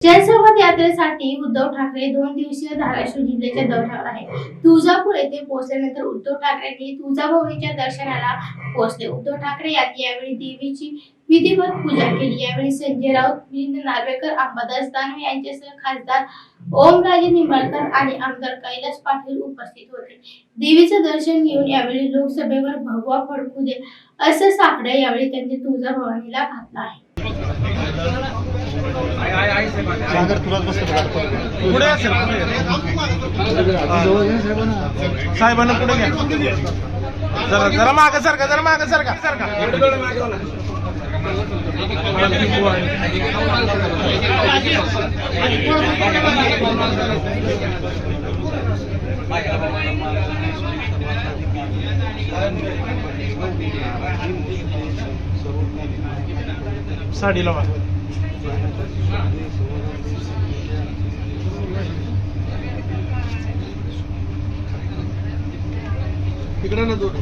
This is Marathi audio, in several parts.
जनसंवाद यात्रेसाठी उद्धव ठाकरे 2 दिवसीय धाराशिव जिल्ह्याच्या दौऱ्यावर आहे. तुळजापूर येथे पोहोचल्यानंतर उद्धव ठाकरेंनी तुळजाभवानीच्या दर्शनाला पोहोचले. उद्धव ठाकरे यांनी यावेळी देवीची विधिवत पूजा केली. यावेळी संजय राऊत, मिलिंद नार्वेकर, अंबादास दानवे यांच्यासह खासदार ओमराजे निंबाळकर आणि आमदार कैलास पाटील उपस्थित होते. देवीचे दर्शन घेऊन यावेळी लोकसभेवर भगवा फडकू दे असं साकडं यावेळी त्यांनी तुळजाभवानीला घातलं आहे. साहेबांना पुढे घ्या. जरा मागे सरका. साडी लावा. तिकडे ना दोन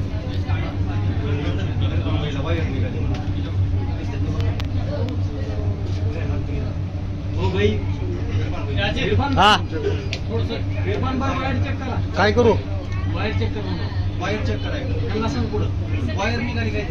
काय करू वायर चेक करायला सांग. पुढं वायर निघाली काय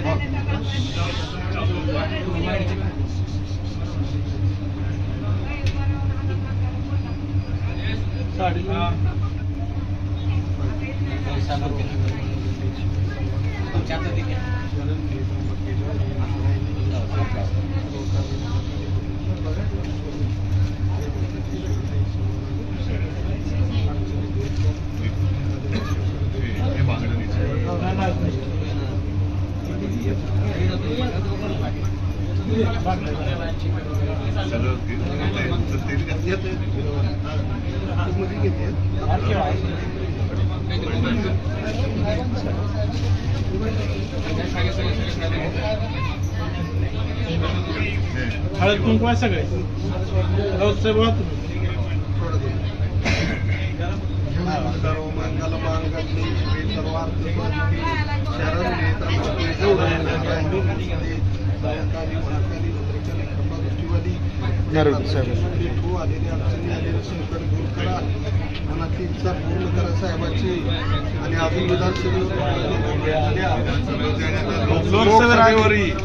हळद कुंकू आहे सगळे.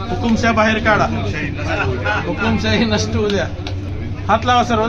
हुकुमशाही बाहेर काढा. हुकुमशाही नष्ट होऊ द्या. हात लावा सर्व.